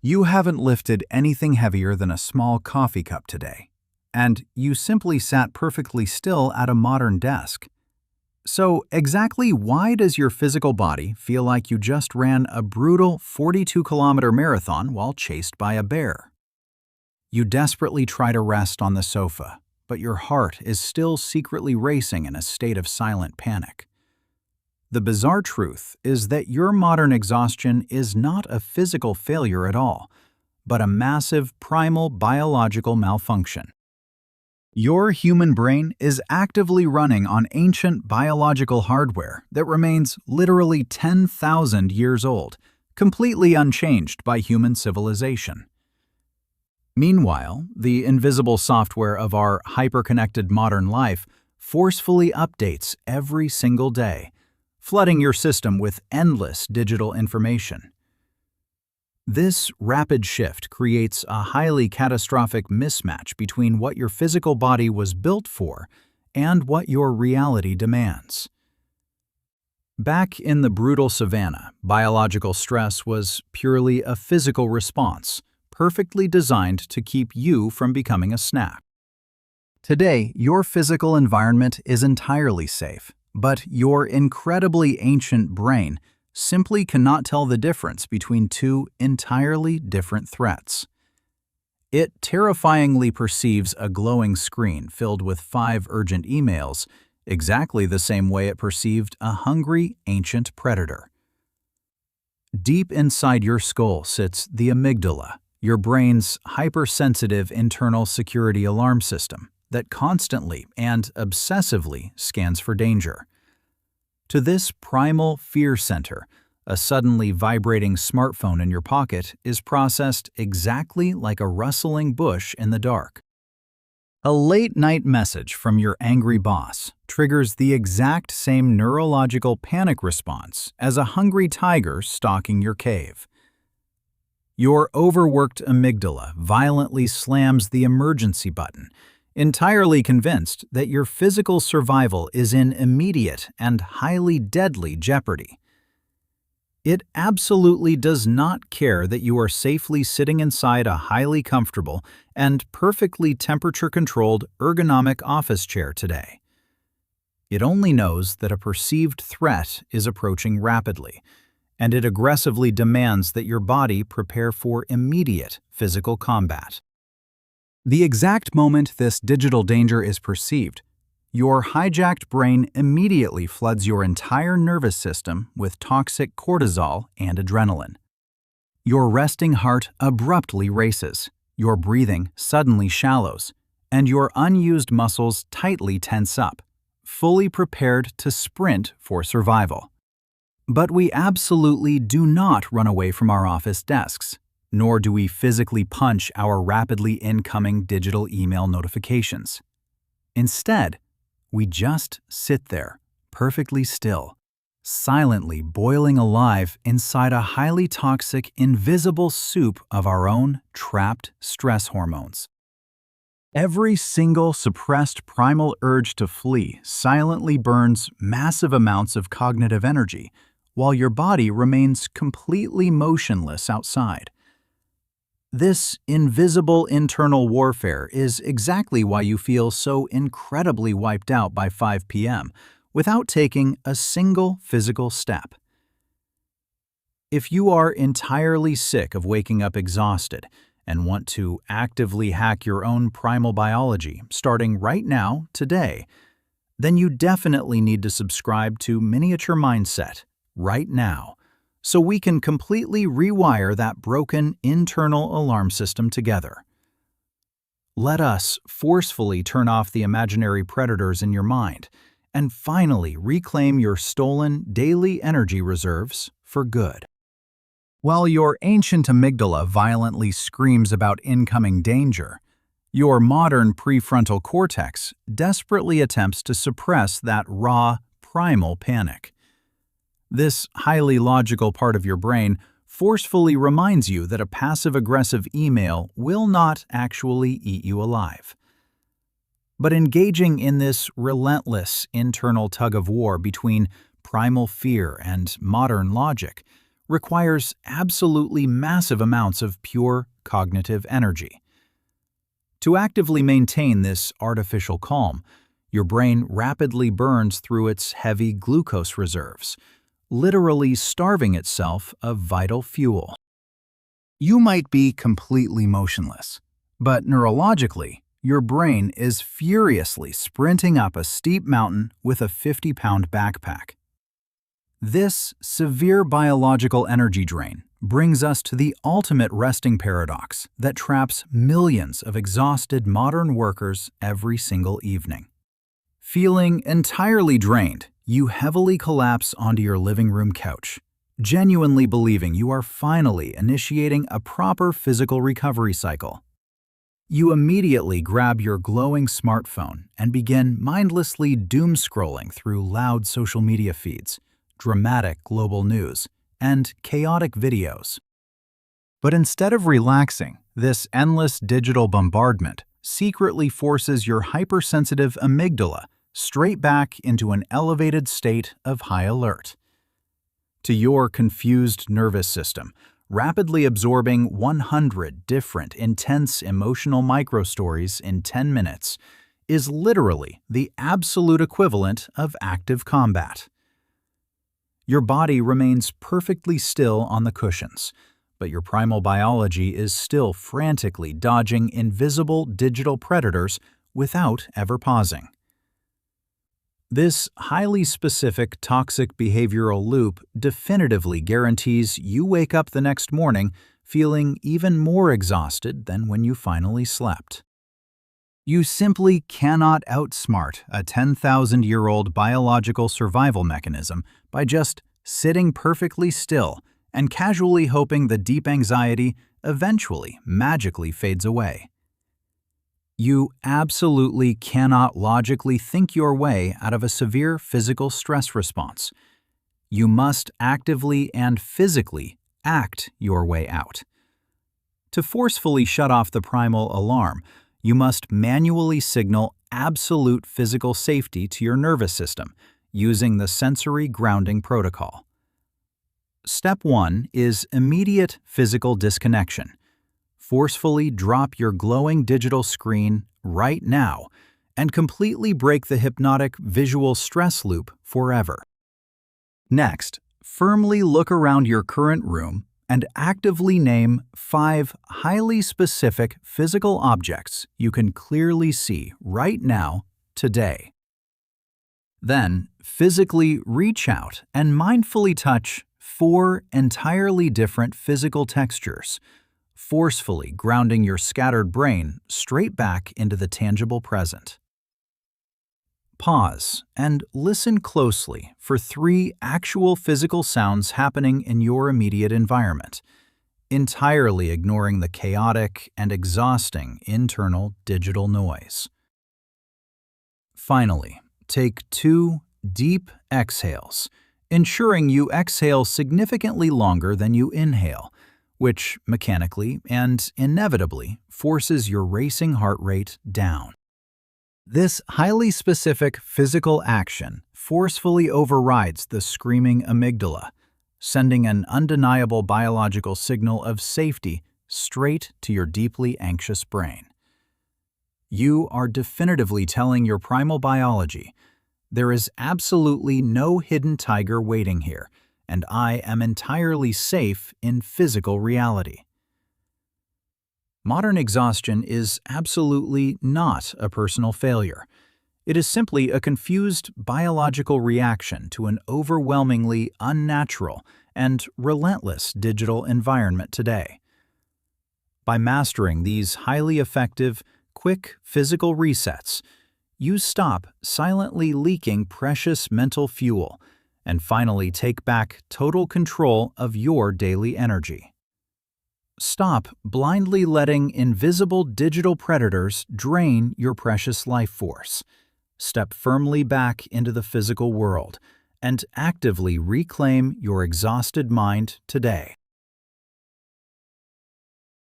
You haven't lifted anything heavier than a small coffee cup today, and you simply sat perfectly still at a modern desk. So, exactly why does your physical body feel like you just ran a brutal 42-kilometer marathon while chased by a bear? You desperately try to rest on the sofa, but your heart is still secretly racing in a state of silent panic. The bizarre truth is that your modern exhaustion is not a physical failure at all, but a massive primal biological malfunction. Your human brain is actively running on ancient biological hardware that remains literally 10,000 years old, completely unchanged by human civilization. Meanwhile, the invisible software of our hyper-connected modern life forcefully updates every single day, flooding your system with endless digital information. This rapid shift creates a highly catastrophic mismatch between what your physical body was built for and what your reality demands. Back in the brutal savanna, biological stress was purely a physical response, perfectly designed to keep you from becoming a snack. Today, your physical environment is entirely safe, but your incredibly ancient brain simply cannot tell the difference between two entirely different threats. It terrifyingly perceives a glowing screen filled with 5 urgent emails exactly the same way it perceived a hungry ancient predator. Deep inside your skull sits the amygdala, your brain's hypersensitive internal security alarm system that constantly and obsessively scans for danger. To this primal fear center, a suddenly vibrating smartphone in your pocket is processed exactly like a rustling bush in the dark. A late-night message from your angry boss triggers the exact same neurological panic response as a hungry tiger stalking your cave. Your overworked amygdala violently slams the emergency button, entirely convinced that your physical survival is in immediate and highly deadly jeopardy. It absolutely does not care that you are safely sitting inside a highly comfortable and perfectly temperature-controlled ergonomic office chair today. It only knows that a perceived threat is approaching rapidly, and it aggressively demands that your body prepare for immediate physical combat. The exact moment this digital danger is perceived, your hijacked brain immediately floods your entire nervous system with toxic cortisol and adrenaline. Your resting heart abruptly races, your breathing suddenly shallows, and your unused muscles tightly tense up, fully prepared to sprint for survival. But we absolutely do not run away from our office desks, nor do we physically punch our rapidly incoming digital email notifications. Instead, we just sit there, perfectly still, silently boiling alive inside a highly toxic, invisible soup of our own trapped stress hormones. Every single suppressed primal urge to flee silently burns massive amounts of cognitive energy, while your body remains completely motionless outside. This invisible internal warfare is exactly why you feel so incredibly wiped out by 5 p.m. without taking a single physical step. If you are entirely sick of waking up exhausted and want to actively hack your own primal biology starting right now, today, then you definitely need to subscribe to Miniature Mindset right now, so we can completely rewire that broken internal alarm system together. Let us forcefully turn off the imaginary predators in your mind and finally reclaim your stolen daily energy reserves for good. While your ancient amygdala violently screams about incoming danger, your modern prefrontal cortex desperately attempts to suppress that raw, primal panic. This highly logical part of your brain forcefully reminds you that a passive-aggressive email will not actually eat you alive. But engaging in this relentless internal tug-of-war between primal fear and modern logic requires absolutely massive amounts of pure cognitive energy. To actively maintain this artificial calm, your brain rapidly burns through its heavy glucose reserves, literally starving itself of vital fuel. You might be completely motionless, but neurologically, your brain is furiously sprinting up a steep mountain with a 50-pound backpack. This severe biological energy drain brings us to the ultimate resting paradox that traps millions of exhausted modern workers every single evening. Feeling entirely drained, you heavily collapse onto your living room couch, genuinely believing you are finally initiating a proper physical recovery cycle. You immediately grab your glowing smartphone and begin mindlessly doom-scrolling through loud social media feeds, dramatic global news, and chaotic videos. But instead of relaxing, this endless digital bombardment secretly forces your hypersensitive amygdala straight back into an elevated state of high alert. To your confused nervous system, rapidly absorbing 100 different intense emotional microstories in 10 minutes is literally the absolute equivalent of active combat. Your body remains perfectly still on the cushions, but your primal biology is still frantically dodging invisible digital predators without ever pausing. This highly specific toxic behavioral loop definitively guarantees you wake up the next morning feeling even more exhausted than when you finally slept. You simply cannot outsmart a 10,000-year-old biological survival mechanism by just sitting perfectly still and casually hoping the deep anxiety eventually magically fades away. You absolutely cannot logically think your way out of a severe physical stress response. You must actively and physically act your way out. To forcefully shut off the primal alarm, you must manually signal absolute physical safety to your nervous system using the sensory grounding protocol. Step 1 is immediate physical disconnection. Forcefully drop your glowing digital screen right now and completely break the hypnotic visual stress loop forever. Next, firmly look around your current room and actively name 5 highly specific physical objects you can clearly see right now, today. Then, physically reach out and mindfully touch 4 entirely different physical textures, forcefully grounding your scattered brain straight back into the tangible present. Pause and listen closely for 3 actual physical sounds happening in your immediate environment, entirely ignoring the chaotic and exhausting internal digital noise. Finally, take 2 deep exhales, ensuring you exhale significantly longer than you inhale, which mechanically and inevitably forces your racing heart rate down. This highly specific physical action forcefully overrides the screaming amygdala, sending an undeniable biological signal of safety straight to your deeply anxious brain. You are definitively telling your primal biology, there is absolutely no hidden tiger waiting here, and I am entirely safe in physical reality. Modern exhaustion is absolutely not a personal failure. It is simply a confused biological reaction to an overwhelmingly unnatural and relentless digital environment today. By mastering these highly effective, quick physical resets, you stop silently leaking precious mental fuel and finally take back total control of your daily energy. Stop blindly letting invisible digital predators drain your precious life force. Step firmly back into the physical world and actively reclaim your exhausted mind today.